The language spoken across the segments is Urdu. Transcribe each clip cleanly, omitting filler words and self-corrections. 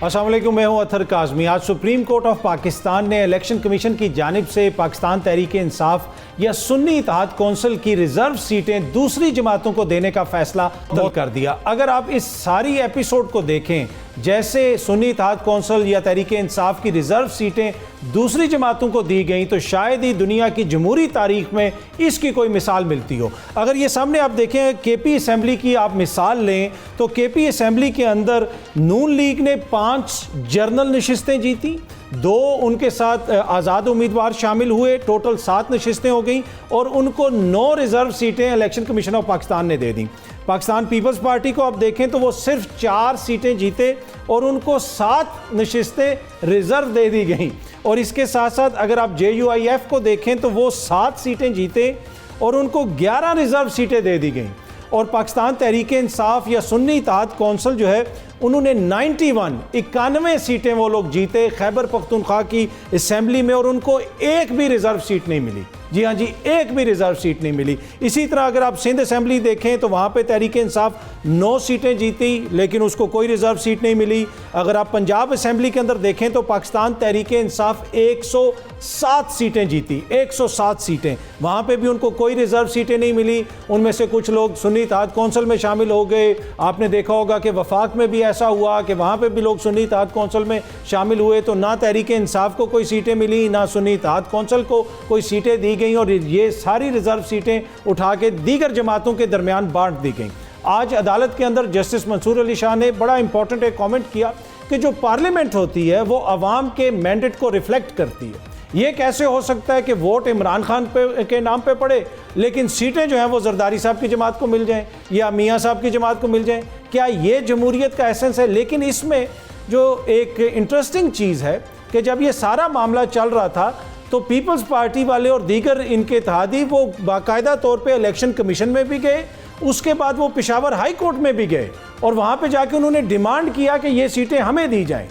السلام علیکم، میں ہوں اطہر کاظمی۔ آج سپریم کورٹ آف پاکستان نے الیکشن کمیشن کی جانب سے پاکستان تحریک انصاف یا سنی اتحاد کونسل کی ریزرو سیٹیں دوسری جماعتوں کو دینے کا فیصلہ مسترد کر دیا۔ اگر آپ اس ساری ایپیسوڈ کو دیکھیں، جیسے سنی اتحاد کونسل یا تحریک انصاف کی ریزرو سیٹیں دوسری جماعتوں کو دی گئیں تو شاید ہی دنیا کی جمہوری تاریخ میں اس کی کوئی مثال ملتی ہو۔ اگر یہ سامنے آپ دیکھیں کے پی اسمبلی کی آپ مثال لیں تو کے پی اسمبلی کے اندر نون لیگ نے 5 جنرل نشستیں جیتی، 2 ان کے ساتھ آزاد امیدوار شامل ہوئے، ٹوٹل 7 نشستیں ہو گئیں، اور ان کو 9 ریزرو سیٹیں الیکشن کمیشن آف پاکستان نے دے دیں۔ پاکستان پیپلز پارٹی کو آپ دیکھیں تو وہ صرف 4 سیٹیں جیتے اور ان کو 7 نشستیں ریزرو دے دی گئیں، اور اس کے ساتھ ساتھ اگر آپ جے یو آئی ایف کو دیکھیں تو وہ 7 سیٹیں جیتے اور ان کو 11 ریزرو سیٹیں دے دی گئیں۔ اور پاکستان تحریک انصاف یا سنی اتحاد کونسل جو ہے انہوں نے 91 سیٹیں وہ لوگ جیتے خیبر پختونخوا کی اسمبلی میں، اور ان کو ایک بھی ریزرو سیٹ نہیں ملی۔ جی ہاں جی، ایک بھی ریزرو سیٹ نہیں ملی۔ اسی طرح اگر آپ سندھ اسمبلی دیکھیں تو وہاں پہ تحریک انصاف 9 سیٹیں جیتی لیکن اس کو کوئی ریزرو سیٹ نہیں ملی۔ اگر آپ پنجاب اسمبلی کے اندر دیکھیں تو پاکستان تحریک انصاف 107 سیٹیں جیتی، 107 سیٹیں، وہاں پہ بھی ان کو کوئی ریزرو سیٹیں نہیں ملی۔ ان میں سے کچھ لوگ سنی اتحاد کونسل میں شامل ہو گئے۔ آپ نے دیکھا ہوگا کہ وفاق میں بھی ایسا ہوا کہ وہاں پہ بھی لوگ سنی اتحاد کونسل میں شامل ہوئے، تو نہ تحریک انصاف کو کوئی سیٹیں ملی، نہ سنی اتحاد کونسل کو کوئی سیٹیں دی گئیں، اور یہ ساری ریزرو سیٹیں اٹھا کے دیگر جماعتوں کے درمیان بانٹ دی گئیں۔ آج عدالت کے اندر جسٹس منصور علی شاہ نے بڑا امپورٹنٹ ایک کامنٹ کیا کہ جو پارلیمنٹ ہوتی ہے وہ عوام کے مینڈیٹ کو ریفلیکٹ کرتی ہے۔ یہ کیسے ہو سکتا ہے کہ ووٹ عمران خان کے نام پہ پڑے لیکن سیٹیں جو ہیں وہ زرداری صاحب کی جماعت کو مل جائیں یا میاں صاحب کی جماعت کو مل جائیں؟ کیا یہ جمہوریت کا ایسنس ہے؟ لیکن اس میں جو ایک انٹرسٹنگ چیز ہے کہ جب یہ سارا معاملہ چل رہا تھا تو پیپلز پارٹی والے اور دیگر ان کے اتحادی وہ باقاعدہ طور پہ الیکشن کمیشن میں بھی گئے، اس کے بعد وہ پشاور ہائی کورٹ میں بھی گئے، اور وہاں پہ جا کے انہوں نے ڈیمانڈ کیا کہ یہ سیٹیں ہمیں دی جائیں،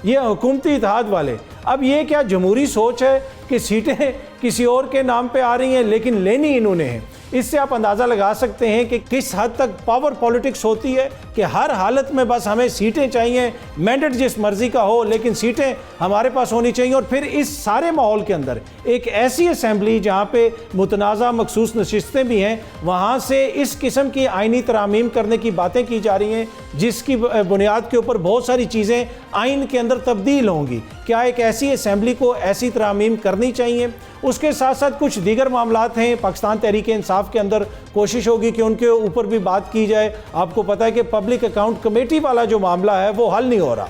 یہ حکومتی اتحاد والے۔ اب یہ کیا جمہوری سوچ ہے کہ سیٹیں کسی اور کے نام پہ آ رہی ہیں لیکن لینی انہوں نے ہیں؟ اس سے آپ اندازہ لگا سکتے ہیں کہ کس حد تک پاور پولیٹکس ہوتی ہے کہ ہر حالت میں بس ہمیں سیٹیں چاہیے، مینڈیٹ جس مرضی کا ہو لیکن سیٹیں ہمارے پاس ہونی چاہیے۔ اور پھر اس سارے ماحول کے اندر ایک ایسی اسمبلی جہاں پہ متنازع مخصوص نشستیں بھی ہیں، وہاں سے اس قسم کی آئینی ترامیم کرنے کی باتیں کی جا رہی ہیں جس کی بنیاد کے اوپر بہت ساری چیزیں آئین کے اندر تبدیل ہوں گی۔ کیا ایک ایسی اسمبلی کو ایسی ترامیم کرنی چاہیے؟ اس کے ساتھ ساتھ کچھ دیگر معاملات ہیں پاکستان تحریک انصاف کے اندر، کوشش ہوگی کہ ان کے اوپر بھی بات کی جائے۔ آپ کو پتہ ہے کہ پبلک اکاؤنٹ کمیٹی والا جو معاملہ ہے وہ حل نہیں ہو رہا۔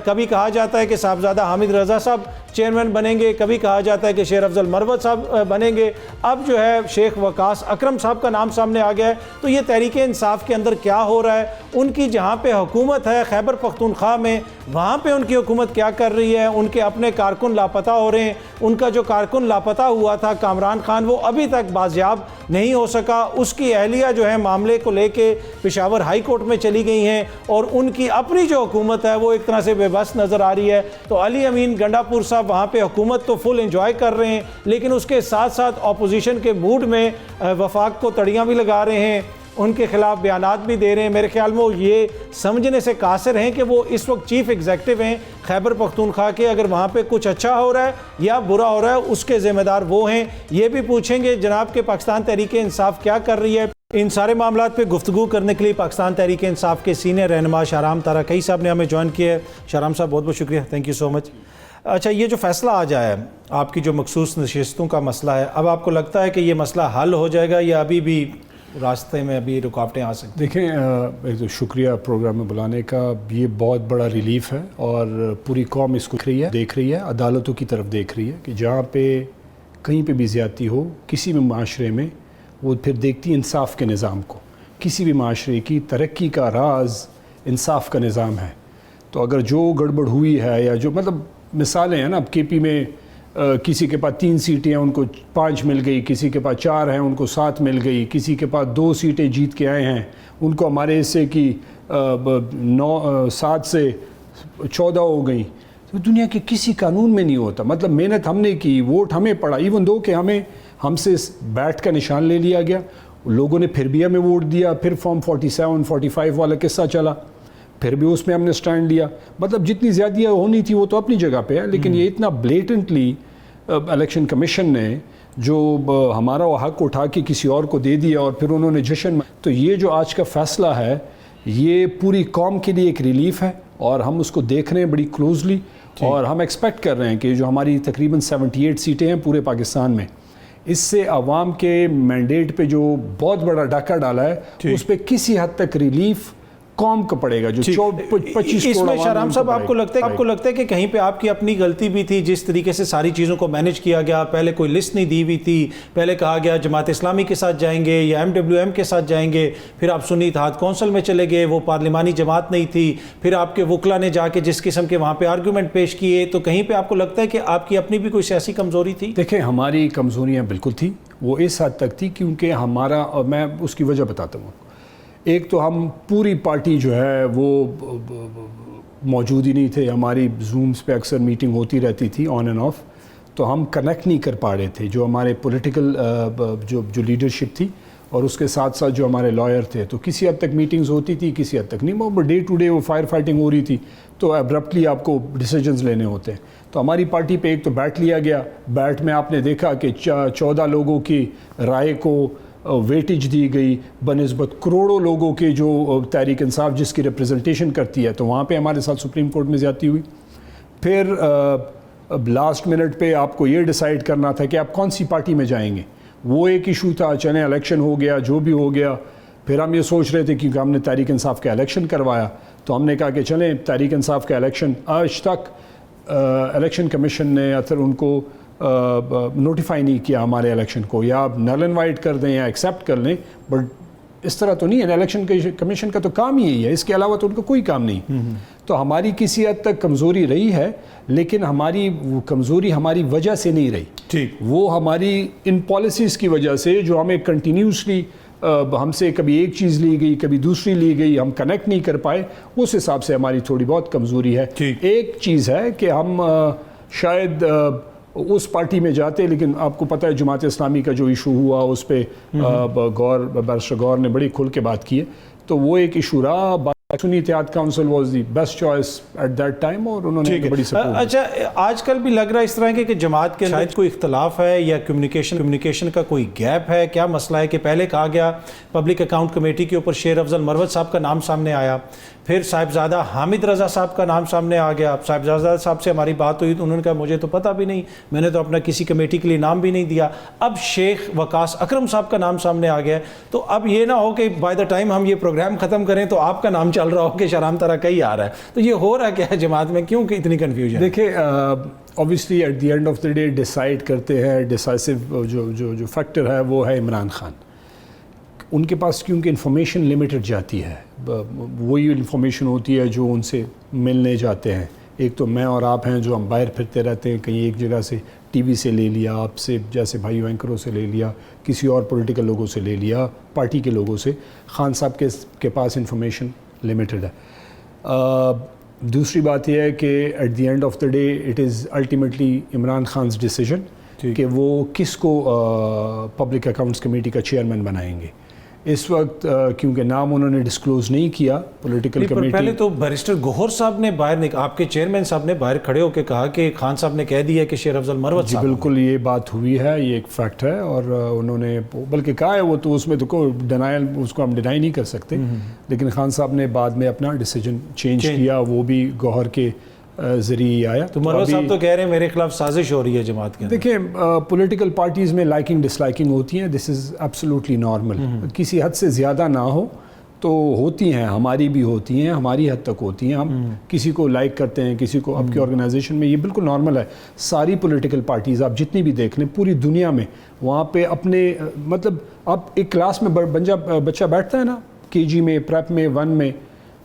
کبھی کہا جاتا ہے کہ صاحبزادہ حامد رضا صاحب چیئرمین بنیں گے، کبھی کہا جاتا ہے کہ شیر افضل مروت صاحب بنیں گے، اب جو ہے شیخ وقاص اکرم صاحب کا نام سامنے آ گیا ہے۔ تو یہ تحریک انصاف کے اندر کیا ہو رہا ہے؟ ان کی جہاں پہ حکومت ہے خیبر پختونخوا میں، وہاں پہ ان کی حکومت کیا کر رہی ہے؟ ان کے اپنے کارکن لاپتہ ہو رہے ہیں۔ ان کا جو کارکن لاپتہ ہوا تھا کامران خان، وہ ابھی تک بازیاب نہیں ہو سکا۔ اس کی اہلیہ جو ہے معاملے کو لے کے پشاور ہائی کورٹ میں چلی گئی ہیں، اور ان کی اپنی جو حکومت ہے وہ ایک طرح سے بے بس نظر آ رہی ہے۔ تو علی امین گنڈا پور صاحب وہاں پہ حکومت تو فل انجوائے کر رہے ہیں لیکن اس کے ساتھ ساتھ اپوزیشن کے موڈ میں وفاق کو تڑیاں بھی لگا رہے ہیں، ان کے خلاف بیانات بھی دے رہے ہیں۔ میرے خیال میں وہ یہ سمجھنے سے قاصر ہیں کہ وہ اس وقت چیف ایگزیکٹو ہیں خیبر پختونخوا کے، اگر وہاں پہ کچھ اچھا ہو رہا ہے یا برا ہو رہا ہے اس کے ذمہ دار وہ ہیں۔ یہ بھی پوچھیں گے جناب کہ پاکستان تحریک انصاف کیا کر رہی ہے۔ ان سارے معاملات پہ گفتگو کرنے کے لیے پاکستان تحریک انصاف کے سینئر رہنما شاہرام تارا-کئی صاحب نے ہمیں جوائن کیا ہے۔ شاہرام صاحب بہت بہت شکریہ، تھینک یو سو مچ۔ اچھا، یہ جو فیصلہ آ جائے آپ کی جو مخصوص نشستوں کا مسئلہ ہے، اب آپ کو لگتا ہے کہ یہ مسئلہ حل ہو جائے گا یا ابھی بھی راستے میں ابھی رکاوٹیں آ سکتی؟ دیکھیں، ایک تو شکریہ پروگرام میں بلانے کا، یہ بہت بڑا ریلیف ہے اور پوری قوم اس کو دیکھ رہی ہے، عدالتوں کی طرف دیکھ رہی ہے کہ جہاں پہ کہیں پہ بھی زیادتی ہو کسی بھی معاشرے میں، وہ پھر دیکھتی انصاف کے نظام کو۔ کسی بھی معاشرے کی ترقی کا راز انصاف کا نظام ہے، تو اگر جو گڑبڑ ہوئی ہے یا جو مطلب مثالیں ہیں نا، اب کے پی میں کسی کے پاس 3 سیٹیں ہیں ان کو 5 مل گئی، کسی کے پاس 4 ہیں ان کو 7 مل گئی، کسی کے پاس 2 سیٹیں جیت کے آئے ہیں ان کو ہمارے حصے کی 7 سے 14 ہو گئیں۔ تو دنیا کے کسی قانون میں نہیں ہوتا، مطلب محنت ہم نے کی، ووٹ ہمیں پڑا، ایون دو کہ ہم سے بیٹ کا نشان لے لیا گیا، لوگوں نے پھر بھی ہمیں ووٹ دیا، پھر فارم 47 45 والا قصہ چلا، پھر بھی اس میں ہم نے سٹینڈ لیا. مطلب جتنی زیادتیاں ہونی تھی وہ تو اپنی جگہ پہ ہے, لیکن یہ اتنا بلیٹنٹلی الیکشن کمیشن نے جو ہمارا وہ حق اٹھا کے کسی اور کو دے دیا اور پھر انہوں نے جشن, تو یہ جو آج کا فیصلہ ہے یہ پوری قوم کے لیے ایک ریلیف ہے اور ہم اس کو دیکھ رہے ہیں بڑی کلوزلی, اور ہم ایکسپیکٹ کر رہے ہیں کہ جو ہماری تقریباً 78 سیٹیں ہیں پورے پاکستان میں, اس سے عوام کے مینڈیٹ پہ جو بہت بڑا ڈاکہ ڈالا ہے اس پہ کسی حد تک ریلیف قوم کو پڑے گا. جو 25 اس میں شاہرام صاحب آپ کو لگتا ہے کہ کہیں پہ آپ کی اپنی غلطی بھی تھی جس طریقے سے ساری چیزوں کو مینج کیا گیا؟ پہلے کوئی لسٹ نہیں دی ہوئی تھی, پہلے کہا گیا جماعت اسلامی کے ساتھ جائیں گے یا MWM کے ساتھ جائیں گے, پھر آپ سنی اتحاد کونسل میں چلے گئے, وہ پارلیمانی جماعت نہیں تھی, پھر آپ کے وکلا نے جا کے جس قسم کے وہاں پہ آرگومنٹ پیش کیے, تو کہیں پہ آپ کو لگتا ہے کہ آپ کی اپنی بھی کوئی سیاسی کمزوری تھی؟ دیکھیں ہماری کمزوریاں بالکل تھیں, وہ اس حد تک تھی کیونکہ ہمارا, اور میں اس کی وجہ بتاتا ہوں. ایک تو ہم پوری پارٹی جو ہے وہ موجود ہی نہیں تھے, ہماری زومز پہ اکثر میٹنگ ہوتی رہتی تھی آن اینڈ آف, تو ہم کنیکٹ نہیں کر پا رہے تھے. جو ہمارے پولیٹیکل جو لیڈرشپ تھی اور اس کے ساتھ ساتھ جو ہمارے لائر تھے, تو کسی حد تک میٹنگز ہوتی تھی, کسی حد تک نہیں. وہ ڈے ٹو ڈے وہ فائر فائٹنگ ہو رہی تھی, تو ابرپٹلی آپ کو ڈیسیجنز لینے ہوتے ہیں. تو ہماری پارٹی پہ ایک تو بیٹ لیا گیا, بیٹ میں آپ نے دیکھا کہ 14 لوگوں کی رائے کو ویٹیج دی گئی بنسبت کروڑوں لوگوں کے جو تحریک انصاف جس کی ریپرزنٹیشن کرتی ہے, تو وہاں پہ ہمارے ساتھ سپریم کورٹ میں زیادتی ہوئی. پھر لاسٹ منٹ پہ آپ کو یہ ڈیسائیڈ کرنا تھا کہ آپ کون سی پارٹی میں جائیں گے. وہ ایک ایشو تھا, چلیں الیکشن ہو گیا جو بھی ہو گیا. پھر ہم یہ سوچ رہے تھے کیونکہ ہم نے تحریک انصاف کا الیکشن کروایا, تو ہم نے کہا کہ چلیں تحریک انصاف کا الیکشن, آج تک الیکشن کمیشن نے اثر ان کو نوٹیفائی نہیں کیا ہمارے الیکشن کو, یا آپ نل انوائٹ کر دیں یا ایکسیپٹ کر لیں, بٹ اس طرح تو نہیں ہے. الیکشن کمیشن کا تو کام ہی یہی ہے, اس کے علاوہ تو ان کا کوئی کام نہیں. تو ہماری کسی حد تک کمزوری رہی ہے, لیکن ہماری وہ کمزوری ہماری وجہ سے نہیں رہی, وہ ہماری ان پالیسیز کی وجہ سے جو ہمیں کنٹینیوسلی ہم سے کبھی ایک چیز لی گئی کبھی دوسری لی گئی, ہم کنیکٹ نہیں کر پائے, اس حساب سے ہماری تھوڑی بہت کمزوری ہے. ایک چیز ہے کہ ہم شاید اس پارٹی میں جاتے, لیکن آپ کو پتہ ہے جماعت اسلامی کا جو ایشو ہوا اس پہ بیرسٹر گور نے بڑی کھل کے بات کی ہے, تو وہ ایک ایشو رہا. Sunni Ittehad council was the best choice at that time, اور انہوں نے بڑی سپورٹ. اچھا, آج کل بھی لگ رہا ہے اس طرح کہ جماعت کے شاید کوئی اختلاف ہے یا کمیونیکیشن کا کوئی گیپ ہے, کیا مسئلہ ہے؟ کہ پہلے کہا گیا پبلک اکاؤنٹ کمیٹی کے اوپر شیر افضل مروت صاحب کا نام سامنے آیا, پھر صاحبزادہ حامد رضا صاحب کا نام سامنے آ گیا. صاحبزادہ صاحب سے ہماری بات ہوئی تو انہوں نے کہا مجھے تو پتہ بھی نہیں, میں نے تو اپنا کسی کمیٹی کے لیے نام بھی نہیں دیا. اب شیخ وقاص اکرم صاحب کا نام سامنے آ گیا, تو اب یہ نہ ہو کہ بائی دا ٹائم ہم یہ پروگرام ختم کریں تو آپ کا نام چل رہا ہو کہ شاہرام طرح کہیں آ رہا ہے. تو یہ ہو رہا کیا ہے جماعت میں, کیوں کہ اتنی کنفیوژن؟ دیکھیں obviously at the end of the day decide کرتے ہیں, ڈیسائسو جو فیکٹر ہے وہ ہے عمران خان. ان کے پاس کیونکہ انفارمیشن لمیٹڈ جاتی ہے, وہی انفارمیشن ہوتی ہے جو ان سے ملنے جاتے ہیں. ایک تو میں اور آپ ہیں جو ہم باہر پھرتے رہتے ہیں, کہیں ایک جگہ سے ٹی وی سے لے لیا, آپ سے جیسے بھائیو اینکروں سے لے لیا, کسی اور پولیٹیکل لوگوں سے لے لیا, پارٹی کے لوگوں سے. خان صاحب کے پاس انفارمیشن لمیٹڈ ہے. دوسری بات یہ ہے کہ at the end of the day it is ultimately Imran Khan's decision کہ وہ کس کو پبلک اکاؤنٹس کمیٹی کا چیئرمین بنائیں گے. اس وقت کیونکہ نام انہوں نے ڈسکلوز نہیں کیا پولیٹیکل کمیٹی. پہلے تو بیرسٹر گوہر صاحب نے باہر, آپ کے چیئرمین صاحب نے باہر کھڑے ہو کے کہا کہ خان صاحب نے کہہ دیا کہ شیر افضل مروت صاحب. جی بالکل, یہ بات ہوئی ہے, یہ ایک فیکٹ ہے, اور انہوں نے بلکہ کہا ہے وہ تو اس میں تو کوئی ڈینائل, اس کو ہم ڈینائی نہیں کر سکتے, لیکن خان صاحب نے بعد میں اپنا ڈیسیجن چینج کیا, وہ بھی گوہر کے ذریعے آیا. تو مروت صاحب تو کہہ رہے ہیں میرے خلاف سازش ہو رہی ہے جماعت کے. دیکھیں پولیٹیکل پارٹیز میں لائکنگ ڈس لائکنگ ہوتی ہیں, دس از ایبسولوٹلی نارمل. کسی حد سے زیادہ نہ ہو تو ہوتی ہیں, ہماری بھی ہوتی ہیں, ہماری حد تک ہوتی ہیں. ہم کسی کو لائک کرتے ہیں, کسی کو. آپ کی آرگنائزیشن میں یہ بالکل نارمل ہے. ساری پولیٹیکل پارٹیز آپ جتنی بھی دیکھ لیں پوری دنیا میں, وہاں پہ اپنے مطلب آپ ایک کلاس میں بچہ بیٹھتا ہے نا, KG میں, پریپ میں, 1 میں,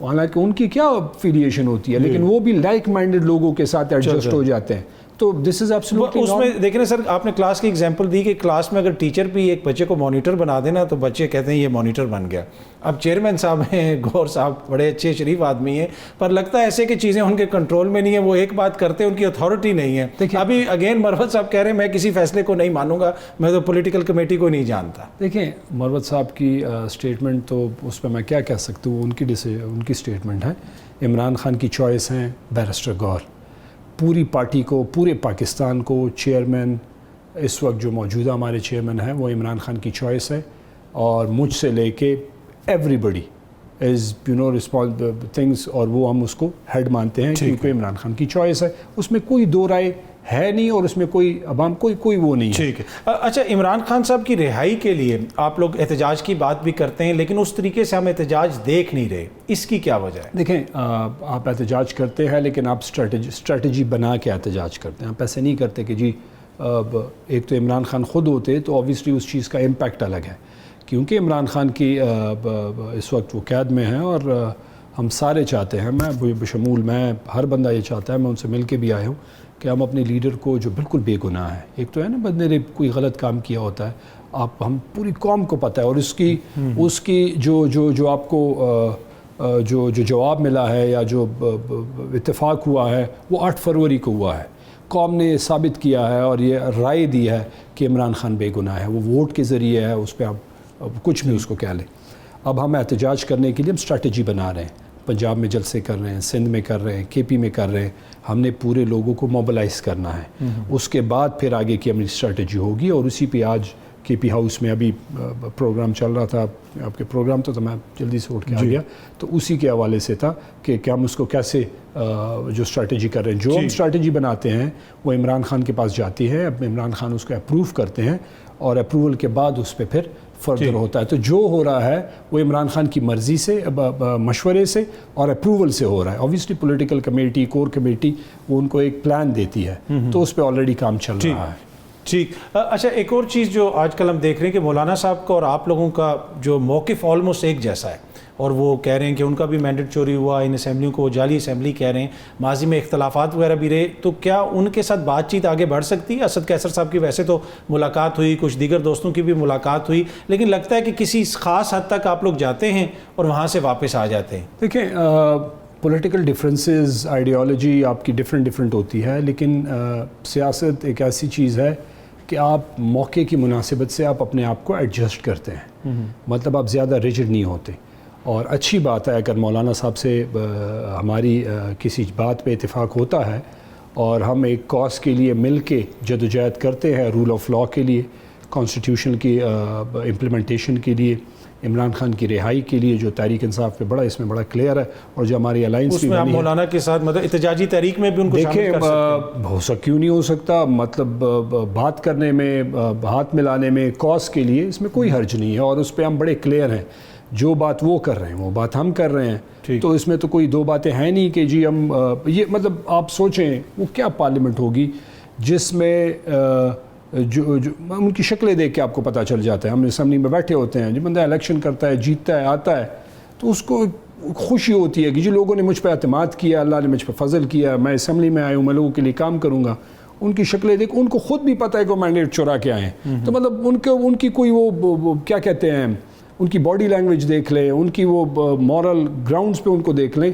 حالانکہ ان کی کیا فیلیشن ہوتی ہے, لیکن وہ بھی لائک مائنڈڈ لوگوں کے ساتھ ایڈجسٹ ہو جاتے ہیں. تو دس از ایبسولوٹلی. اس میں دیکھیں نا سر, آپ نے کلاس کی ایگزامپل دی کہ کلاس میں اگر ٹیچر بھی ایک بچے کو مانیٹر بنا دینا تو بچے کہتے ہیں یہ مانیٹر بن گیا. اب چیئرمین صاحب ہیں, گور صاحب بڑے اچھے شریف آدمی ہیں, پر لگتا ہے ایسے کہ چیزیں ان کے کنٹرول میں نہیں ہیں, وہ ایک بات کرتے ہیں, ان کی اتھارٹی نہیں ہے. ابھی اگین مروت صاحب کہہ رہے ہیں میں کسی فیصلے کو نہیں مانوں گا, میں تو پولیٹیکل کمیٹی کو نہیں جانتا. دیکھیں مروت صاحب کی اسٹیٹمنٹ تو اس پہ میں کیا کہہ سکتا ہوں, ان کی اسٹیٹمنٹ ہے, عمران خان کی چوائس ہیں بیرسٹر گور. پوری پارٹی کو، پورے پاکستان کو چیئرمین اس وقت جو موجودہ ہمارے چیئرمین ہیں وہ عمران خان کی چوائس ہے، اور مجھ سے لے کے ایوری بڈی از تھنگس، اور وہ ہم اس کو ہیڈ مانتے ہیں کیونکہ عمران خان کی چوائس ہے. اس میں کوئی دو رائے ہے نہیں، اور اس میں کوئی عوام کوئی وہ نہیں ہے. ٹھیک ہے. اچھا، عمران خان صاحب کی رہائی کے لیے آپ لوگ احتجاج کی بات بھی کرتے ہیں، لیکن اس طریقے سے ہم احتجاج دیکھ نہیں رہے، اس کی کیا وجہ ہے؟ دیکھیں، آپ احتجاج کرتے ہیں لیکن آپ اسٹریٹجی بنا کے احتجاج کرتے ہیں. آپ ایسے نہیں کرتے کہ جی ایک تو عمران خان خود ہوتے تو آبویسلی اس چیز کا امپیکٹ الگ ہے، کیونکہ عمران خان کی اس وقت وہ قید میں ہیں، اور ہم سارے چاہتے ہیں، میں بشمول میں، ہر بندہ یہ چاہتا ہے، میں ان سے مل کے بھی آیا ہوں کہ ہم اپنے لیڈر کو جو بالکل بے گناہ ہے، ایک تو ہے نا بندے نے کوئی غلط کام کیا ہوتا ہے، ہم پوری قوم کو پتہ ہے، اور اس کی جو آپ کو جو جواب ملا ہے یا جو اتفاق ہوا ہے وہ 8 فروری کو ہوا ہے. قوم نے ثابت کیا ہے اور یہ رائے دی ہے کہ عمران خان بے گناہ ہے. وہ ووٹ کے ذریعے ہے، اس پہ آپ کچھ بھی اس کو کہہ لیں. اب ہم احتجاج کرنے کے لیے ہم اسٹریٹجی بنا رہے ہیں. پنجاب میں جلسے کر رہے ہیں، سندھ میں کر رہے ہیں، کے پی میں کر رہے ہیں. ہم نے پورے لوگوں کو موبلائز کرنا ہے. اس کے بعد پھر آگے کی ہماری اسٹریٹجی ہوگی، اور اسی پہ آج کے پی ہاؤس میں ابھی پروگرام چل رہا تھا. آپ کے پروگرام تو میں جلدی سے اٹھ کے آ گیا، تو اسی کے حوالے سے تھا کہ ہم اس کو کیسے جو اسٹریٹجی کر رہے ہیں. جو ہم اسٹریٹجی بناتے ہیں وہ عمران خان کے پاس جاتی ہے، اب عمران خان اس کو اپروو کرتے ہیں، اور اپروول کے بعد اس پہ پھر فردر ہوتا ہے. تو جو ہو رہا ہے وہ عمران خان کی مرضی سے، مشورے سے اور اپروول سے ہو رہا ہے. Obviously political committee, core committee, وہ ان کو ایک پلان دیتی ہے، تو اس پہ آلریڈی کام چل رہا ہے. ٹھیک. اچھا، ایک اور چیز جو آج کل ہم دیکھ رہے ہیں کہ مولانا صاحب کا اور آپ لوگوں کا جو موقف آلموسٹ ایک جیسا ہے، اور وہ کہہ رہے ہیں کہ ان کا بھی مینڈیٹ چوری ہوا، ان اسمبلیوں کو جعلی اسمبلی کہہ رہے ہیں، ماضی میں اختلافات وغیرہ بھی رہے. تو کیا ان کے ساتھ بات چیت آگے بڑھ سکتی ہے؟ اسد قیصر صاحب کی ویسے تو ملاقات ہوئی، کچھ دیگر دوستوں کی بھی ملاقات ہوئی، لیکن لگتا ہے کہ کسی خاص حد تک آپ لوگ جاتے ہیں اور وہاں سے واپس آ جاتے ہیں. دیکھیں، پولیٹیکل ڈفرینسز، آئیڈیالوجی آپ کی ڈفرینٹ ہوتی ہے، لیکن سیاست ایک ایسی چیز ہے کہ آپ موقع کی مناسبت سے آپ اپنے آپ کو ایڈجسٹ کرتے ہیں. مطلب آپ زیادہ ریجڈ نہیں ہوتے. اور اچھی بات ہے اگر مولانا صاحب سے ہماری کسی بات پہ اتفاق ہوتا ہے اور ہم ایک کاز کے لیے مل کے جدوجہد کرتے ہیں، رول آف لا کے لیے، کانسٹیٹیوشن کی امپلیمنٹیشن کے لیے، عمران خان کی رہائی کے لیے، جو تحریک انصاف پہ اس میں بڑا کلیئر ہے، اور جو ہماری الائنس بھی بنی ہے. مولانا کے ساتھ مطلب احتجاجی تحریک میں بھی ان کو شامل کر سکتے ہیں. ہو سکتا، کیوں نہیں ہو سکتا؟ مطلب بات کرنے میں، ہاتھ ملانے میں، کاز کے لیے اس میں کوئی حرج نہیں ہے، اور اس پہ ہم بڑے کلیئر ہیں. جو بات وہ کر رہے ہیں وہ بات ہم کر رہے ہیں. تو اس میں تو کوئی دو باتیں ہیں نہیں کہ جی ہم یہ، مطلب آپ سوچیں وہ کیا پارلیمنٹ ہوگی جس میں جو ان کی شکلیں دیکھ کے آپ کو پتہ چل جاتا ہے. ہم اسمبلی میں بیٹھے ہوتے ہیں، جب بندہ الیکشن کرتا ہے، جیتتا ہے، آتا ہے، تو اس کو خوشی ہوتی ہے کہ جی لوگوں نے مجھ پہ اعتماد کیا، اللہ نے مجھ پہ فضل کیا، میں اسمبلی میں آیا ہوں، میں لوگوں کے لیے کام کروں گا. ان کی شکلیں دیکھ، ان کو خود بھی پتہ ہے کہ وہ مینڈیٹ چورا کے آئے ہیں. تو مطلب ان کی کوئی وہ کیا کہتے ہیں، ان کی باڈی لینگویج دیکھ لیں، ان کی وہ مورل گراؤنڈز پہ ان کو دیکھ لیں.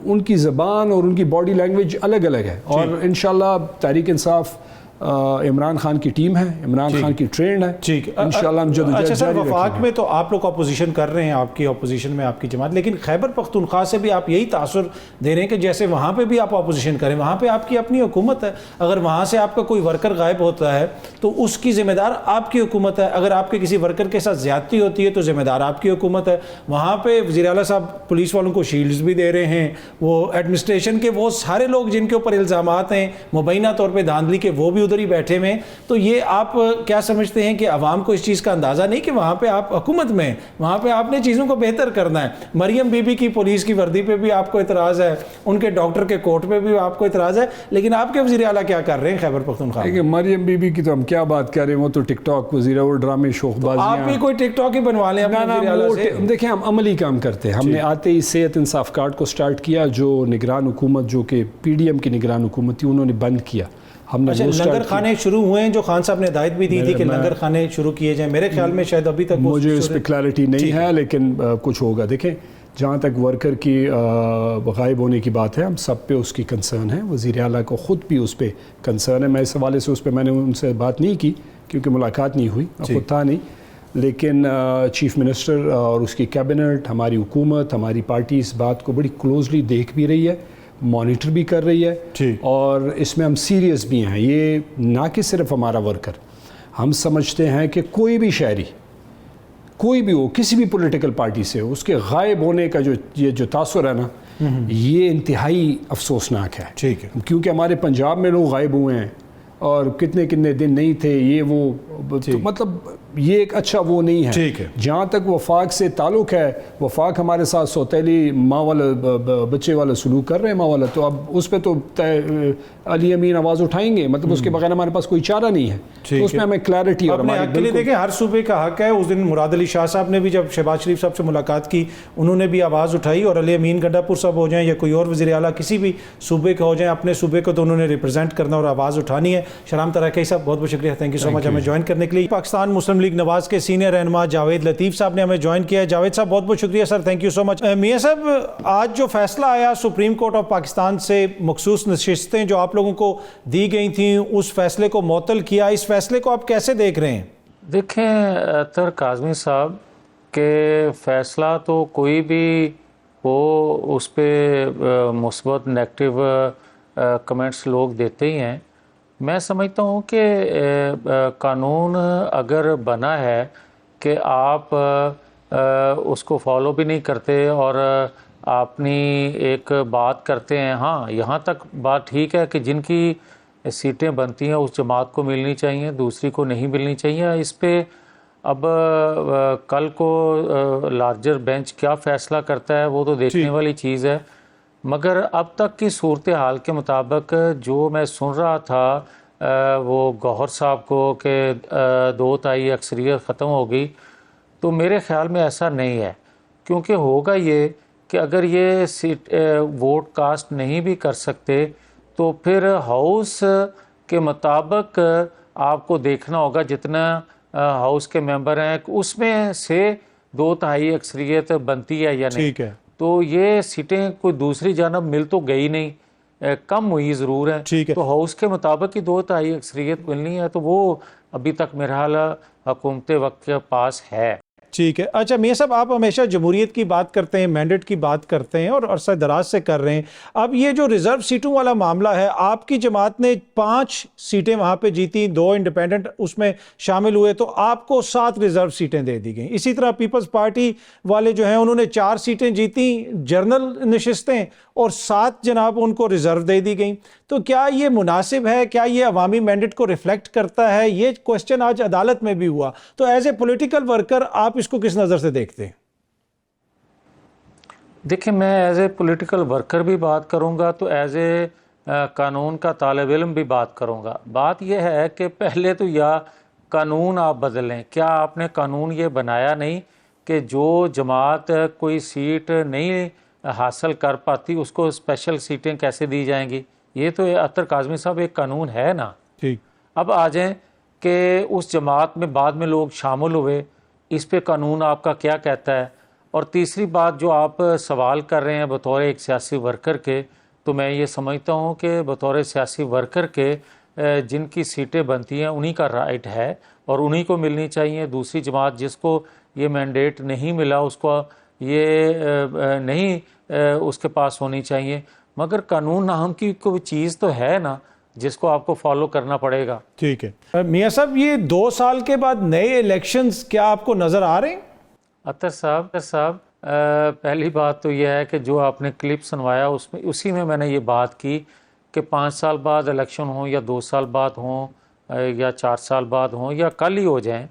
ان کی زبان اور ان کی باڈی لینگویج الگ الگ ہے. اور انشاءاللہ تحریک انصاف عمران خان کی ٹیم ہے، عمران خان کی ٹرینڈ ہے. ٹھیک. انشاءاللہ ہم جدوجہد اچھا سر، جاری رکھیں گے. وفاق میں تو آپ لوگ اپوزیشن کر رہے ہیں، آپ کی اپوزیشن میں آپ کی جماعت، لیکن خیبر پختونخوا سے بھی آپ یہی تاثر دے رہے ہیں کہ جیسے وہاں پہ بھی آپ اپوزیشن کریں، وہاں پہ آپ کی اپنی حکومت ہے. اگر وہاں سے آپ کا کوئی ورکر غائب ہوتا ہے تو اس کی ذمہ دار آپ کی حکومت ہے. اگر آپ کے کسی ورکر کے ساتھ زیادتی ہوتی ہے تو ذمہ دار آپ کی حکومت ہے. وہاں پہ وزیر اعلیٰ صاحب پولیس والوں کو شیلڈز بھی دے رہے ہیں، وہ ایڈمنسٹریشن کے وہ سارے لوگ جن کے اوپر الزامات ہیں مبینہ طور پہ دھاندلی کے، وہ بھی ادھر ہی بیٹھے ہوئے ہیں. تو یہ آپ کیا سمجھتے ہیں کہ عوام کو اس چیز کا اندازہ نہیں کہ وہاں پہ آپ حکومت میں، وہاں پہ آپ نے چیزوں کو بہتر کرنا ہے. مریم بی بی کی پولیس کی وردی پہ بھی آپ کو اعتراض ہے، ان کے ڈاکٹر کے کوٹ پہ بھی آپ کو اعتراض ہے، لیکن آپ کے وزیر اعلیٰ کیا کر رہے ہیں خیبر پختونخوا؟ مریم بی بی کی تو ہم کیا بات کر رہے ہیں، وہ تو ٹک ٹاک وزیر، وہ ڈرامے شوخ بازیاں. آپ بھی کوئی ٹک ٹاک ہی بنوا لیں اپنے وزیر اعلیٰ سے. دیکھیں ہم عملی کام کرتے ہیں. ہم نے آتے ہی صحت انصاف کارڈ کو سٹارٹ کیا، جو نگران حکومت، جو کہ پی ڈی ایم کی نگران حکومت تھی، انہوں نے بند کیا. ہم نے لنگر خانے شروع ہوئے ہیں، جو خان صاحب نے ہدایت بھی دی تھی کہ لنگر خانے شروع کیے جائیں. میرے خیال میں شاید ابھی تک مجھے اس پہ کلیئرٹی نہیں ہے، لیکن کچھ ہوگا. دیکھیں جہاں تک ورکر کی غائب ہونے کی بات ہے، ہم سب پہ اس کی کنسرن ہے. وزیر اعلیٰ کو خود بھی اس پہ کنسرن ہے. میں اس حوالے سے اس پہ میں نے ان سے بات نہیں کی کیونکہ ملاقات نہیں ہوئی، خود تھا نہیں. لیکن چیف منسٹر اور اس کی کیبنٹ، ہماری حکومت، ہماری پارٹی اس بات کو بڑی کلوزلی دیکھ بھی رہی ہے، مانیٹر بھی کر رہی ہے، اور اس میں ہم سیریس بھی ہیں۔ یہ نہ کہ صرف ہمارا ورکر، ہم سمجھتے ہیں کہ کوئی بھی شہری، کوئی بھی ہو، کسی بھی پولیٹیکل پارٹی سے ہو، اس کے غائب ہونے کا جو تاثر ہے نا، یہ انتہائی افسوسناک ہے، کیونکہ ہمارے پنجاب میں لوگ غائب ہوئے ہیں اور کتنے دن نہیں تھے، یہ وہ تو مطلب یہ ایک اچھا وہ نہیں ہے۔ جہاں تک وفاق سے تعلق ہے، وفاق ہمارے ساتھ سوتیلی ماں والا بچے والا سلوک کر رہے ہیں، ماں والا، تو اب اس پہ تو علی امین آواز اٹھائیں گے، مطلب اس کے بغیر ہمارے پاس کوئی چارہ نہیں ہے، تو اس میں ہمیں کلیئرٹی اور اپنے حق کے لیے دیکھیں، ہر صوبے کا حق ہے۔ اس دن مراد علی شاہ صاحب نے بھی جب شہباز شریف صاحب سے ملاقات کی، انہوں نے بھی آواز اٹھائی، اور علی امین گنڈا پور صاحب ہو جائیں یا کوئی اور وزیر اعلیٰ کسی بھی صوبے کا ہو جائیں، اپنے صوبے کو تو انہوں نے ریپرزینٹ کرنا اور آواز اٹھانی ہے۔ شرام تراکی صاحب بہت بہت شکریہ، تھینک یو سو مچ ہمیں جوائن کرنے کے لیے۔ پاکستان مسلم لیگ نواز کے سینئر رہنما جاوید لطیف صاحب نے ہمیں جوائن کیا ہے۔ جاوید صاحب بہت بہت شکریہ سر، تھینک یو سو مچ۔ میاں صاحب، آج جو فیصلہ آیا سپریم کورٹ آف پاکستان سے، مخصوص نشستیں جو آپ لوگوں کو دی گئی تھیں، اس فیصلے کو معطل کیا، اس فیصلے کو آپ کیسے دیکھ رہے ہیں؟ دیکھیں اطہر کاظمی صاحب، کہ فیصلہ تو کوئی بھی ہو اس پہ مثبت نیگیٹو کمنٹس لوگ دیتے ہی ہیں۔ میں سمجھتا ہوں کہ قانون اگر بنا ہے کہ آپ اس کو فالو بھی نہیں کرتے اور اپنی ایک بات کرتے ہیں، ہاں یہاں تک بات ٹھیک ہے کہ جن کی سیٹیں بنتی ہیں اس جماعت کو ملنی چاہیے، دوسری کو نہیں ملنی چاہیے۔ اس پہ اب کل کو لارجر بینچ کیا فیصلہ کرتا ہے وہ تو دیکھنے والی چیز ہے، مگر اب تک کی صورتحال کے مطابق جو میں سن رہا تھا وہ گوہر صاحب کو کہ 2/3 اکثریت ختم ہوگی، تو میرے خیال میں ایسا نہیں ہے، کیونکہ ہوگا یہ کہ اگر یہ سیٹ ووٹ کاسٹ نہیں بھی کر سکتے تو پھر ہاؤس کے مطابق آپ کو دیکھنا ہوگا جتنا ہاؤس کے ممبر ہیں اس میں سے 2/3 اکثریت بنتی ہے یا نہیں۔ تو یہ سیٹیں کوئی دوسری جانب مل تو گئی نہیں، کم ہوئی ضرور ہے، تو ہاؤس کے مطابق ہی 2/3 اکثریت ملنی ہے، تو وہ ابھی تک میرا حال حکومت وقت کے پاس ہے۔ ٹھیک ہے۔ اچھا میاں صاحب، آپ ہمیشہ جمہوریت کی بات کرتے ہیں، مینڈیٹ کی بات کرتے ہیں اور عرصہ دراز سے کر رہے ہیں۔ اب یہ جو ریزرو سیٹوں والا معاملہ ہے، آپ کی جماعت نے 5 سیٹیں وہاں پہ جیتی، 2 انڈیپینڈنٹ اس میں شامل ہوئے، تو آپ کو 7 ریزرو سیٹیں دے دی گئیں۔ اسی طرح پیپلز پارٹی والے جو ہیں انہوں نے 4 سیٹیں جیتی جرنل نشستیں، اور 7 جناب ان کو ریزرو دے دی گئیں۔ تو کیا یہ مناسب ہے؟ کیا یہ عوامی مینڈیٹ کو ریفلیکٹ کرتا ہے؟ یہ کوسچن آج عدالت میں بھی ہوا، تو ایز اے پولیٹیکل ورکر آپ اس کو کس نظر سے دیکھتے ہیں؟ دیکھیں، میں ایز اے پولیٹیکل ورکر بھی بات کروں گا تو ایز اے قانون کا طالب علم بھی بات کروں گا۔ بات یہ ہے کہ پہلے تو یا قانون آپ بدلیں، کیا آپ نے قانون یہ بنایا نہیں کہ جو جماعت کوئی سیٹ نہیں حاصل کر پاتی اس کو اسپیشل سیٹیں کیسے دی جائیں گی؟ یہ تو اطہر کاظمی صاحب ایک قانون ہے نا۔ اب آ جائیں کہ اس جماعت میں بعد میں لوگ شامل ہوئے، اس پہ قانون آپ کا کیا کہتا ہے؟ اور تیسری بات جو آپ سوال کر رہے ہیں بطور ایک سیاسی ورکر کے، تو میں یہ سمجھتا ہوں کہ بطور سیاسی ورکر کے جن کی سیٹیں بنتی ہیں انہی کا رائٹ ہے اور انہی کو ملنی چاہیے۔ دوسری جماعت جس کو یہ مینڈیٹ نہیں ملا اس کو یہ نہیں اس کے پاس ہونی چاہیے، مگر قانون نام کی کوئی چیز تو ہے نا جس کو آپ کو فالو کرنا پڑے گا۔ ٹھیک ہے میاں صاحب، یہ 2 سال کے بعد نئے الیکشنز کیا آپ کو نظر آ رہے ہیں؟ اطہر صاحب، پہلی بات تو یہ ہے کہ جو آپ نے کلپ سنوایا اسی میں نے یہ بات کی کہ 5 سال بعد الیکشن ہوں یا 2 سال بعد ہوں یا 4 سال بعد ہوں یا کل ہی ہو جائیں،